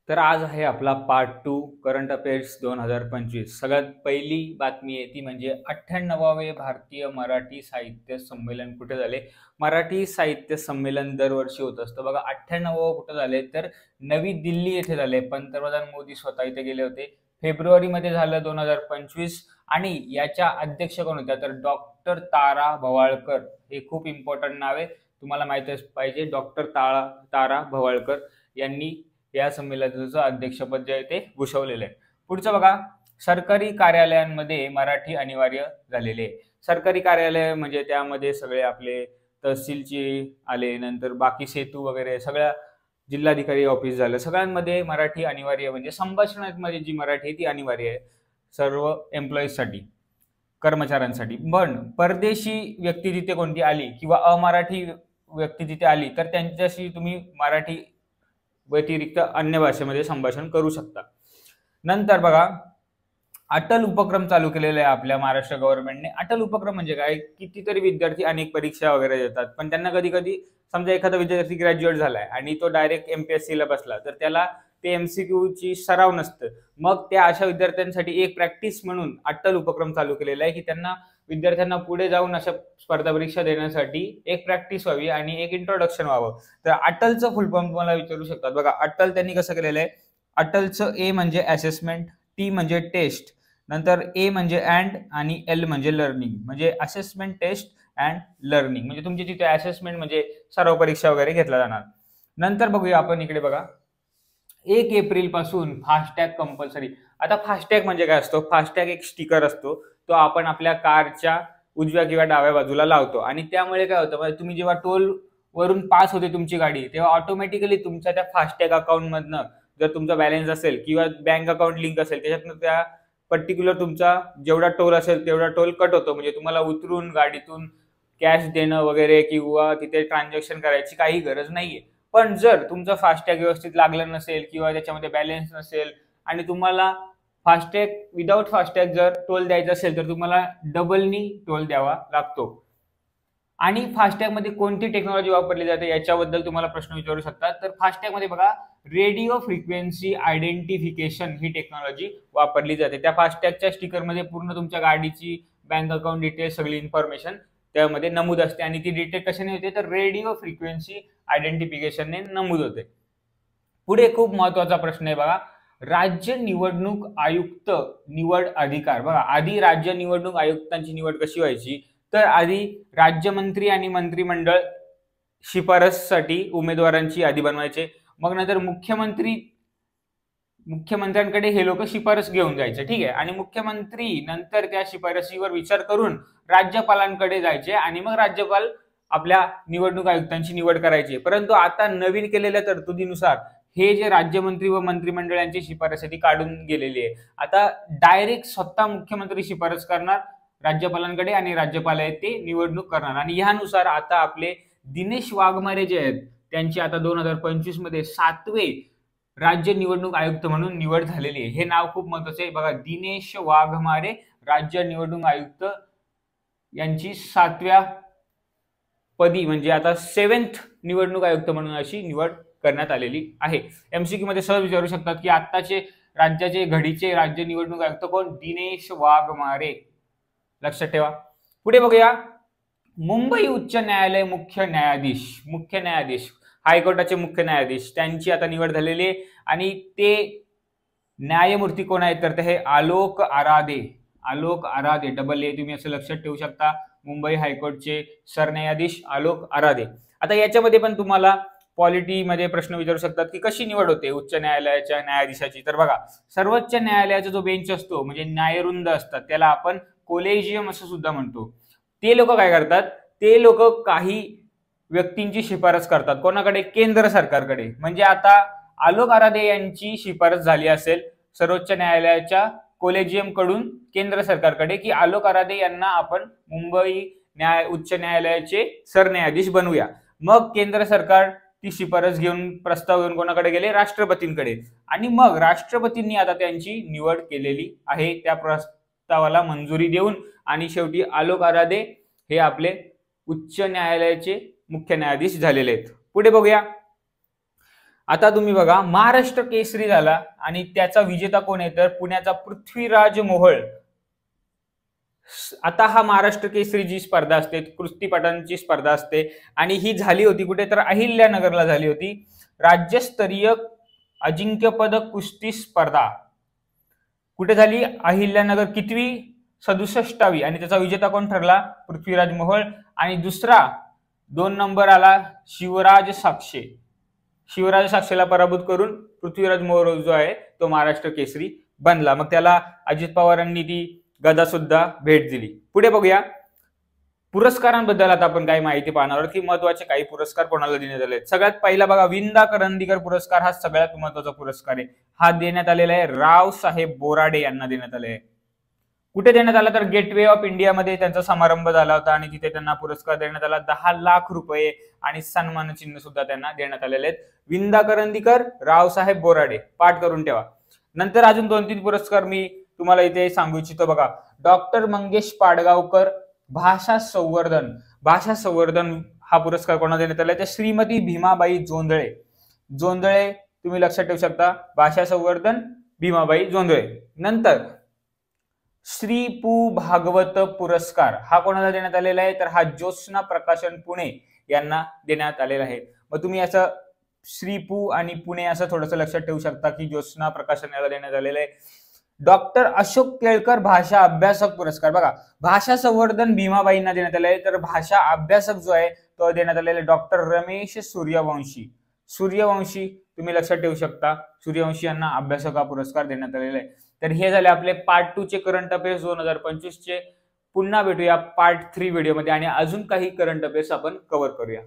तर आज आहे आपला पार्ट 2 करंट अफेअर्स 2025. सगळ्यात पहिली बातमी आहे ती म्हणजे 98वे भारतीय मराठी साहित्य संमेलन कुठे झाले. मराठी साहित्य संमेलन दरवर्षी होत असतं बघा. 98वं कुठं झाले तर नवी दिल्ली येथे झाले. पंतप्रधान मोदी स्वतः इथे गेले होते. फेब्रुवारीमध्ये झालं 2025. आणि याच्या अध्यक्ष कोण होत्या तर डॉक्टर तारा भवाळकर. हे खूप इम्पॉर्टंट नाव आहे, तुम्हाला माहितच पाहिजे. डॉक्टर तारा भवाळकर यांनी या संमेलनाचं अध्यक्षपद जे आहे ते भूषवलेलं आहे. पुढचं बघा, सरकारी कार्यालयांमध्ये मराठी अनिवार्य झालेले आहे. सरकारी कार्यालय म्हणजे त्यामध्ये सगळे आपले तहसीलचे आले, नंतर बाकी सेतू वगैरे सगळ्या जिल्हाधिकारी ऑफिस झालं, सगळ्यांमध्ये मराठी अनिवार्य, म्हणजे संभाषणामध्ये जी मराठी आहे ती अनिवार्य आहे सर्व एम्प्लॉईजसाठी, कर्मचाऱ्यांसाठी. पण परदेशी व्यक्ती तिथे कोणती आली किंवा अमराठी व्यक्ती तिथे आली तर त्यांच्याशी तुम्ही मराठी व्यतिरिक्त अन्य भाषेमध्ये संभाषण करू शकता. नंतर बघा, अटल उपक्रम चालू केलेला आहे आपल्या महाराष्ट्र गव्हर्नमेंटने. अटल उपक्रम म्हणजे काय, कितीतरी विद्यार्थी अनेक परीक्षा वगैरे देतात, पण त्यांना कधी कधी समजा एखादा विद्यार्थी ग्रॅज्युएट झालाय आणि तो डायरेक्ट MPSC ला बसला तर त्याला ते MCQ ची सराव नसतं. मग त्या अशा विद्यार्थ्यांसाठी एक प्रॅक्टिस म्हणून अटल उपक्रम चालू केलेला आहे की त्यांना विद्यार्थ्यांना पुढे जाऊन अशा स्पर्धा परीक्षा देण्यासाठी एक प्रॅक्टिस व्हावी आणि एक इंट्रोडक्शन व्हावं. तर अटलचं फुल फॉर्म तुम्हाला विचारू शकतात बघा. अटल त्यांनी कसं केलेलं आहे, अटलचं ए म्हणजे असेसमेंट, टी म्हणजे टेस्ट, नंतर ए म्हणजे अँड आणि L म्हणजे लर्निंग. म्हणजे असेसमेंट, टेस्ट अँड लर्निंग. म्हणजे तुमची तिथे असेसमेंट म्हणजे सराव परीक्षा वगैरे घेतला जाणार. नंतर बघूया आपण इकडे बघा, 1 एप्रिल पासून फास्टॅग कंपल्सरी. आता फास्टॅग म्हणजे काय असतो, फास्टॅग एक स्टिकर असतो, तो आपण आपल्या कारच्या उजव्या किंवा डाव्या बाजूला लावतो आणि त्यामुळे काय होतं, म्हणजे तुम्ही जेव्हा टोल वरून पास होते तुमची गाडी तेव्हा ऑटोमॅटिकली तुमच्या त्या फास्टॅग अकाउंट मधनं जर तुमचा बॅलन्स असेल किंवा बँक अकाउंट लिंक असेल त्याच्यातनं त्या पर्टिक्युलर तुमचा जेवढा टोल असेल तेवढा टोल कट होतो. म्हणजे तुम्हाला उतरून गाडीतून कॅश देणं वगैरे किंवा तिथे ट्रान्झॅक्शन करायची काही गरज नाहीये. पण जर तुमचं फास्टॅग व्यवस्थित लागलं नसेल किंवा त्याच्यामध्ये बॅलन्स नसेल आणि तुम्हाला फास्टॅग विदाऊट फास्टॅग जर टोल द्यायचा असेल तर तुम्हाला डबलनी टोल द्यावा लागतो. आणि फास्टॅग मध्ये कोणती टेक्नॉलॉजी वापरली जाते याच्याबद्दल तुम्हाला प्रश्न विचारू शकतात. तर फास्टॅग मध्ये बघा, रेडिओ फ्रिक्वेन्सी आयडेंटिफिकेशन ही टेक्नॉलॉजी वापरली जाते. त्या फास्टॅगच्या स्टिकर मध्ये पूर्ण तुमच्या गाडीची बँक अकाउंट डिटेल्स सगळी इन्फॉर्मेशन त्यामध्ये नमूद असते आणि ती डिटेक्ट कशाने होते तर रेडिओ फ्रिक्वेन्सी आयडेंटिफिकेशनने नमूद होते. पुढे खूप महत्वाचा प्रश्न आहे बघा, राज्य निवडणूक आयुक्त निवड अधिकार. बघा, आधी राज्य निवडणूक आयुक्तांची निवड कशी व्हायची तर आधी राज्यमंत्री आणि मंत्रिमंडळ शिफारससाठी उमेदवारांची यादी बनवायचे. मग नंतर मुख्यमंत्र्यांकडे हे लोक शिफारस घेऊन जायचे, ठीक आहे. आणि मुख्यमंत्री नंतर त्या शिफारसीवर विचार करून राज्यपालांकडे जायचे आणि मग राज्यपाल आपल्या निवडणूक आयुक्तांची निवड करायची. परंतु आता नवीन केलेल्या तरतुदीनुसार हे जे राज्यमंत्री व मंत्रिमंडळांची शिफारस आहे ती काढून गेलेली आहे. आता डायरेक्ट स्वतः मुख्यमंत्री शिफारस करणार राज्यपालांकडे आणि राज्यपाल आहेत ते निवडणूक करणार. आणि ह्यानुसार आता आपले दिनेश वाघमारे जे आहेत त्यांची आता 2025 मध्ये 7वे राज्य निवडणूक आयुक्त म्हणून निवड झालेली आहे. हे नाव खूप महत्वाचं आहे बघा, दिनेश वाघमारे राज्य निवडणूक आयुक्त यांची 7व्या पदी म्हणजे आता 7th निवडणूक आयुक्त म्हणून अशी निवड करण्यात आलेली आहे. MCQ मध्ये सहज विचारू शकतात की आताचे राज्याचे घडीचे राज्य निवडणूक आयुक्त कोण, दिनेश वाघमारे, लक्षात ठेवा. पुढे बघूया, मुंबई उच्च न्यायालय मुख्य न्यायाधीश हायकोर्टाचे मुख्य न्यायाधीश त्यांची आता निवड झालेली आहे. आणि ते न्यायमूर्ती कोण आहेत तर हे आलोक आराधे, डबल ए तुम्ही असं लक्षात ठेवू शकता. मुंबई हायकोर्टचे सरन्यायाधीश आलोक आराधे. आता याच्यामध्ये पण तुम्हाला पॉलिटीमध्ये प्रश्न विचारू शकतात की कशी निवड होते उच्च न्यायालयाच्या न्यायाधीशाची. तर बघा, सर्वोच्च न्यायालयाचा जो बेंच असतो म्हणजे न्यायरुंद असतात त्याला आपण कोलेजियम असं सुद्धा म्हणतो. ते लोक काय करतात, ते लोक काही व्यक्तींची शिफारस करतात कोणाकडे, केंद्र सरकारकडे. म्हणजे आता आलोक आराधे यांची शिफारस झाली असेल सर्वोच्च न्यायालयाच्या कोलेजियम कडून केंद्र सरकारकडे की आलोक आराधे यांना आपण मुंबई उच्च न्यायालयाचे सरन्यायाधीश बनवूया. मग केंद्र सरकार ती शिफारस घेऊन प्रस्ताव घेऊन कोणाकडे गेले, राष्ट्रपतींकडे. आणि मग राष्ट्रपतींनी आता त्यांची निवड केलेली आहे त्या प्रस्तावाला मंजुरी देऊन. आणि शेवटी आलोक आराधे हे आपले उच्च न्यायालयाचे मुख्य न्यायाधीश झालेले आहेत. पुढे बघूया, आता तुम्ही बघा, महाराष्ट्र केसरी झाला आणि त्याचा विजेता कोण आहे तर पुण्याचा पृथ्वीराज मोहोळ. आता हा महाराष्ट्र केसरी जी स्पर्धा असते, कुस्तीपटांची स्पर्धा असते आणि ही झाली होती कुठे तर अहिल्यानगरला झाली होती. राज्यस्तरीय अजिंक्यपद कुस्ती स्पर्धा कुठे झाली? अहिल्यानगर. कितवी? 67वी. आणि त्याचा विजेता कोण ठरला? पृथ्वीराज मोहोळ. आणि दुसरा 2 नंबर आला शिवराज साक्षे. शिवराज साक्षेला पराभूत करून पृथ्वीराज मोहोळ जो आहे तो महाराष्ट्र केसरी बनला. मग त्याला अजित पवारांनी ती गदा सुद्धा भेट दिली. पुढे बघूया पुरस्कारांबद्दल. आता आपण काही माहिती पाहणार आहोत की महत्वाचे काही पुरस्कार कोणाला देण्यात आले. सगळ्यात पहिला बघा, विंदा करंदीकर पुरस्कार हा सगळ्यात महत्वाचा पुरस्कार आहे. हा देण्यात आलेला आहे रावसाहेब बोराडे यांना देण्यात आले आहे. कुठे देण्यात आला तर गेटवे ऑफ इंडिया मध्ये त्यांचा समारंभ झाला होता आणि तिथे त्यांना पुरस्कार देण्यात आला. 10 लाख रुपये आणि सन्मान चिन्ह सुद्धा त्यांना देण्यात आलेले आहेत. विंदा करंदीकर, रावसाहेब बोराडे, पाठ करून ठेवा. नंतर अजून 2-3 पुरस्कार मी तुम्हाला इथे सांगू इच्छितो. बघा, डॉक्टर मंगेश पाडगावकर भाषा संवर्धन. भाषा संवर्धन हा पुरस्कार कोणाला देण्यात आला? तर श्रीमती भीमाबाई जोंधळे. जोंधळे तुम्ही लक्षात ठेवू शकता. भाषा संवर्धन भीमाबाई जोंधळे. नंतर श्री पु भागवत पुरस्कार हा कोणाला देण्यात आलेला आहे तर हा ज्योत्स्ना प्रकाशन पुणे यांना देण्यात आलेला आहे. मग तुम्ही असं श्री पु आणि पुणे असं थोडंसं लक्षात ठेवू शकता की ज्योत्स्ना प्रकाशन याला देण्यात आलेलं आहे. डॉक्टर अशोक केळकर भाषा अभ्यासक पुरस्कार. बघा, भाषा संवर्धन भीमाबाईंना देण्यात आले आहे तर भाषा अभ्यासक जो आहे तो देण्यात आलेला आहे डॉक्टर रमेश सूर्यवंशी. सूर्यवंशी तुम्ही लक्षात ठेवू शकता. सूर्यवंशी यांना अभ्यासक हा पुरस्कार देण्यात आलेला आहे. तर हे झाले आपले पार्ट 2 चे करंट अफेअर्स 2025 चे. पुन्हा भेटूया पार्ट 3 व्हिडिओमध्ये आणि अजून काही करंट अफेअर्स आपण कव्हर करूया.